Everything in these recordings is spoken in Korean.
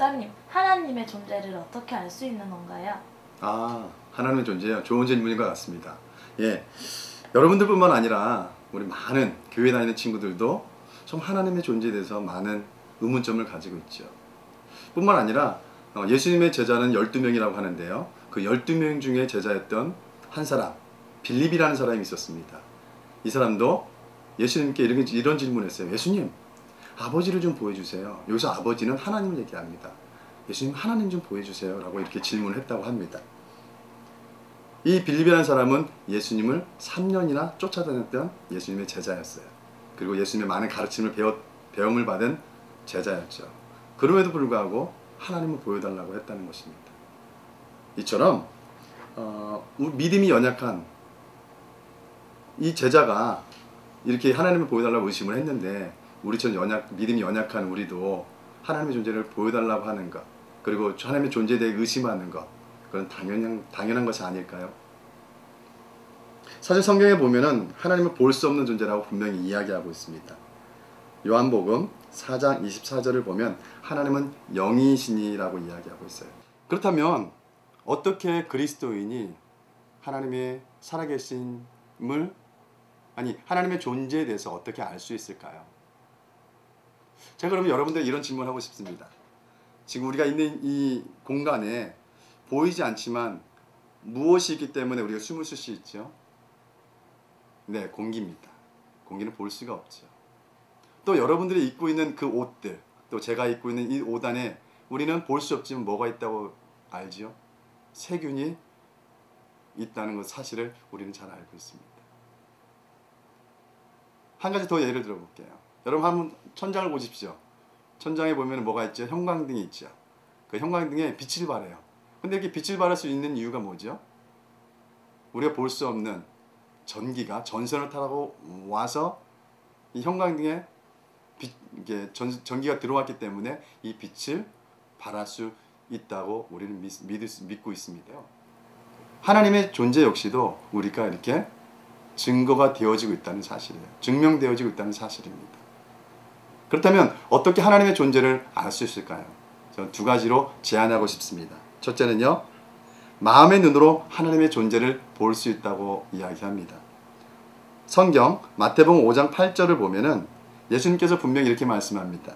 목사님, 하나님의 존재를 어떻게 알 수 있는 건가요? 하나님의 존재요? 좋은 질문인 것 같습니다. 예, 여러분들뿐만 아니라 우리 많은 교회 다니는 친구들도 좀 하나님의 존재에 대해서 많은 의문점을 가지고 있죠. 뿐만 아니라 예수님의 제자는 12명이라고 하는데요. 그 12명 중에 제자였던 한 사람, 빌립이라는 사람이 있었습니다. 이 사람도 예수님께 이런 질문을 했어요. 예수님, 아버지를 좀 보여주세요. 여기서 아버지는 하나님을 얘기합니다. 예수님, 하나님 좀 보여주세요 라고 이렇게 질문을 했다고 합니다. 이 빌립이라는 사람은 예수님을 3년이나 쫓아다녔던 예수님의 제자였어요. 그리고 예수님의 많은 가르침을 배움을 받은 제자였죠. 그럼에도 불구하고 하나님을 보여달라고 했다는 것입니다. 이처럼 믿음이 연약한 이 제자가 이렇게 하나님을 보여달라고 의심을 했는데, 우리처럼 믿음이 연약한 우리도 하나님의 존재를 보여달라고 하는 것, 그리고 하나님의 존재에 대해 의심하는 것, 그건 당연한 것이 아닐까요? 사실 성경에 보면은 하나님을 볼 수 없는 존재라고 분명히 이야기하고 있습니다. 요한복음 4장 24절을 보면 하나님은 영이시니라고 이야기하고 있어요. 그렇다면 어떻게 그리스도인이 하나님의 살아계심을, 하나님의 존재에 대해서 어떻게 알 수 있을까요? 제가 그러면 여러분들 이런 질문을 하고 싶습니다. 지금 우리가 있는 이 공간에 보이지 않지만 무엇이 있기 때문에 우리가 숨을 쉴 수 있죠? 네, 공기입니다. 공기는 볼 수가 없죠. 또 여러분들이 입고 있는 그 옷들, 또 제가 입고 있는 이 옷 안에 우리는 볼 수 없지만 뭐가 있다고 알지요? 세균이 있다는 것 사실을 우리는 잘 알고 있습니다. 한 가지 더 예를 들어 볼게요. 여러분 한번 천장을 보십시오. 천장에 보면 뭐가 있죠? 형광등이 있죠. 그 형광등에 빛을 발해요. 근데 이렇게 빛을 발할 수 있는 이유가 뭐죠? 우리가 볼 수 없는 전기가 전선을 타고 와서 이 형광등에 전기가 들어왔기 때문에 이 빛을 발할 수 있다고 우리는 믿고 있습니다. 하나님의 존재 역시도 우리가 이렇게 증거가 되어지고 있다는 사실이에요. 증명되어지고 있다는 사실입니다. 그렇다면 어떻게 하나님의 존재를 알 수 있을까요? 저는 두 가지로 제안하고 싶습니다. 첫째는요, 마음의 눈으로 하나님의 존재를 볼 수 있다고 이야기합니다. 성경 마태복음 5장 8절을 보면은 예수님께서 분명히 이렇게 말씀합니다.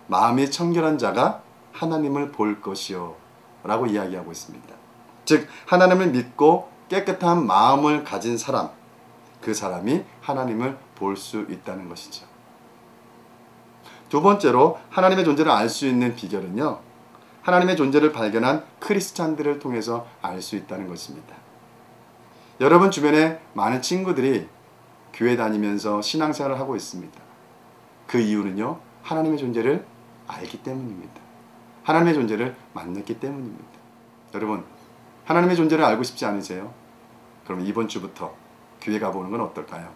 마음이 청결한 자가 하나님을 볼 것이요 라고 이야기하고 있습니다. 즉 하나님을 믿고 깨끗한 마음을 가진 사람, 그 사람이 하나님을 볼 수 있다는 것이죠. 두 번째로 하나님의 존재를 알 수 있는 비결은요, 하나님의 존재를 발견한 크리스찬들을 통해서 알 수 있다는 것입니다. 여러분 주변에 많은 친구들이 교회 다니면서 신앙생활을 하고 있습니다. 그 이유는요, 하나님의 존재를 알기 때문입니다. 하나님의 존재를 만났기 때문입니다. 여러분, 하나님의 존재를 알고 싶지 않으세요? 그럼 이번 주부터 교회 가보는 건 어떨까요?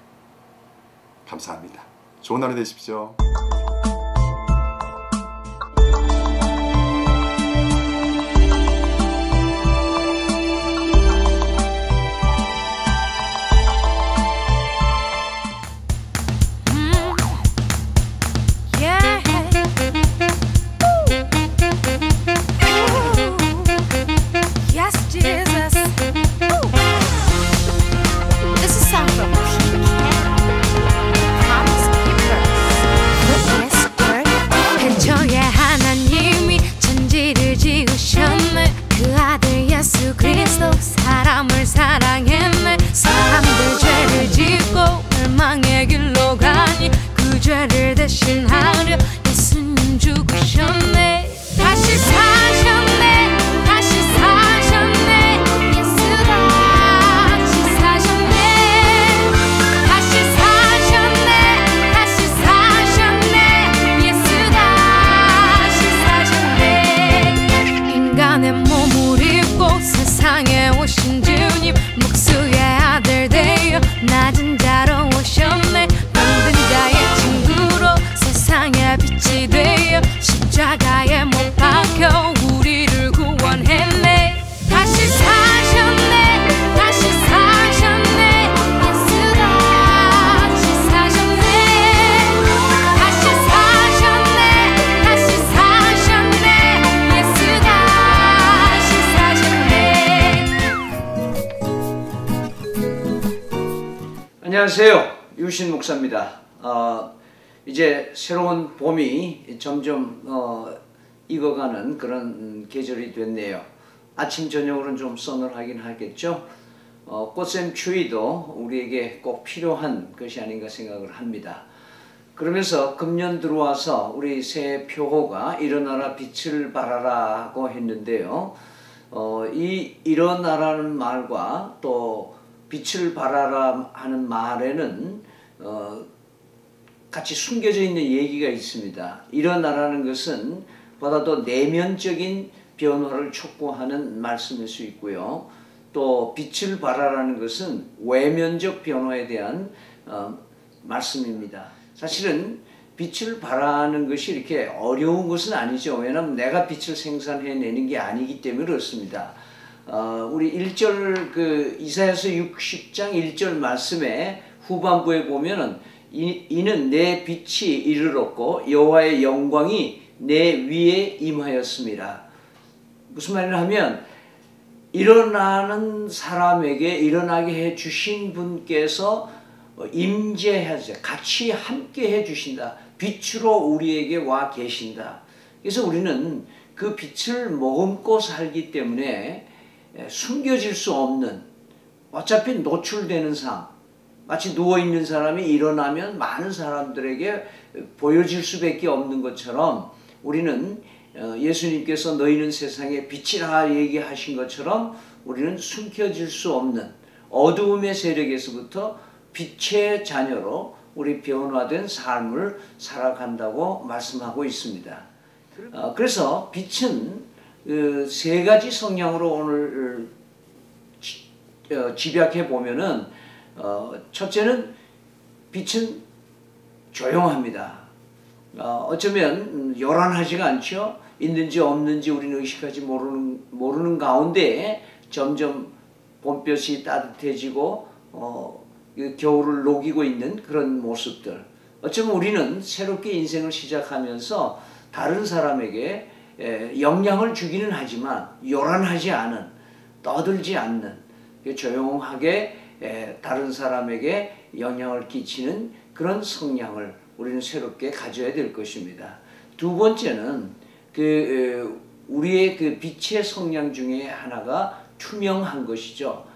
감사합니다. 좋은 하루 되십시오. 사람을 사랑했네. 사람들 죄를 짓고 멸망의 길로 가니 그 죄를 대신하려 예수님 죽으셨네. 다시 사셨네. 다시 사셨네. 예수 다시 사셨네. 다시 사셨네. 다시 사셨네. 예수 다시 사셨네. 인간의 몸을 입고 세상에 오신 주님, 목수의 아들 되어 낮은 자로 오셨네. 병든 자의 친구로 세상의 빛이 되어 십자가에 못 박혀 우리를 구원했네. 다시 사셨네. 다시 사셨네. 예수 다시 사셨네. 다시 사셨네. 다시 사셨네. 안녕하세요. 유신 목사입니다. 이제 새로운 봄이 점점 익어가는 그런 계절이 됐네요. 아침 저녁으로는 좀 서늘하긴 하겠죠. 꽃샘 추위도 우리에게 꼭 필요한 것이 아닌가 생각을 합니다. 그러면서 금년 들어와서 우리 새 표호가 일어나라 빛을 발하라고 했는데요. 이 일어나라는 말과 또 빛을 발하라 하는 말에는 같이 숨겨져 있는 얘기가 있습니다. 일어나라는 것은 보다 더 내면적인 변화를 촉구하는 말씀일 수 있고요. 또 빛을 발하라는 것은 외면적 변화에 대한 말씀입니다. 사실은 빛을 발하는 것이 이렇게 어려운 것은 아니죠. 왜냐하면 내가 빛을 생산해내는 게 아니기 때문에 그렇습니다. 우리 1절 이사야서 60장 1절 말씀에 후반부에 보면은 이는 내 빛이 이르렀고 여호와의 영광이 내 위에 임하였습니다. 무슨 말이냐 하면 일어나는 사람에게 일어나게 해 주신 분께서 임재하셔 같이 함께 해 주신다. 빛으로 우리에게 와 계신다. 그래서 우리는 그 빛을 머금고 살기 때문에 숨겨질 수 없는, 어차피 노출되는 삶, 마치 누워있는 사람이 일어나면 많은 사람들에게 보여질 수밖에 없는 것처럼 우리는 예수님께서 너희는 세상의 빛이라 얘기하신 것처럼 우리는 숨겨질 수 없는 어두움의 세력에서부터 빛의 자녀로 우리 변화된 삶을 살아간다고 말씀하고 있습니다. 그래서 빛은 세 가지 성향으로 오늘 집약해 보면은 첫째는 빛은 조용합니다. 어쩌면 요란하지가 않죠. 있는지 없는지 우리는 의식하지 모르는 가운데 점점 봄볕이 따뜻해지고 겨울을 녹이고 있는 그런 모습들. 어쩌면 우리는 새롭게 인생을 시작하면서 다른 사람에게 영향을 주기는 하지만 요란하지 않은, 떠들지 않는, 조용하게 다른 사람에게 영향을 끼치는 그런 성향을 우리는 새롭게 가져야 될 것입니다. 두 번째는 우리의 그 빛의 성향 중에 하나가 투명한 것이죠.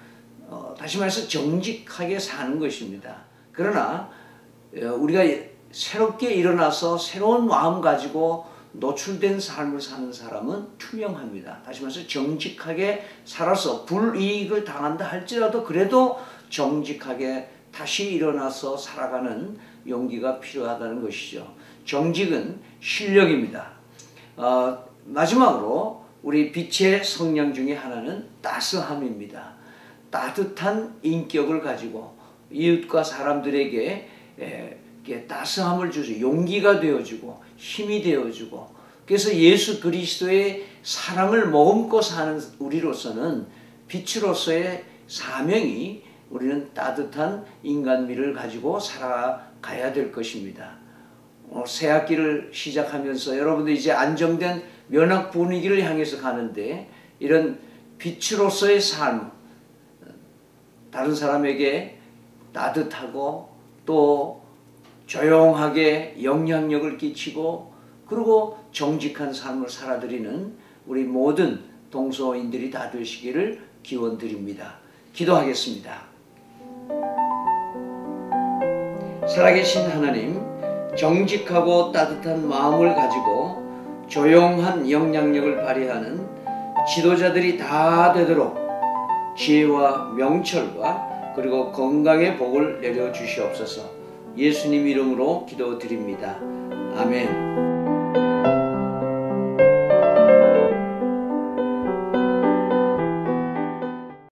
다시 말해서 정직하게 사는 것입니다. 그러나 우리가 새롭게 일어나서 새로운 마음 가지고 노출된 삶을 사는 사람은 투명합니다. 다시 말해서 정직하게 살아서 불이익을 당한다 할지라도 그래도 정직하게 다시 일어나서 살아가는 용기가 필요하다는 것이죠. 정직은 실력입니다. 마지막으로 우리 빛의 성향 중에 하나는 따스함입니다. 따뜻한 인격을 가지고 이웃과 사람들에게 따스함을 주고 용기가 되어주고 힘이 되어주고, 그래서 예수 그리스도의 사랑을 머금고 사는 우리로서는 빛으로서의 사명이 우리는 따뜻한 인간미를 가지고 살아가야 될 것입니다. 새 학기를 시작하면서 여러분들 이제 안정된 면학 분위기를 향해서 가는데 이런 빛으로서의 삶, 다른 사람에게 따뜻하고 또 조용하게 영향력을 끼치고 그리고 정직한 삶을 살아드리는 우리 모든 동서인들이 다 되시기를 기원드립니다. 기도하겠습니다. 살아계신 하나님, 정직하고 따뜻한 마음을 가지고 조용한 영향력을 발휘하는 지도자들이 다 되도록 지혜와 명철과 그리고 건강의 복을 내려주시옵소서. 예수님 이름으로 기도드립니다. 아멘.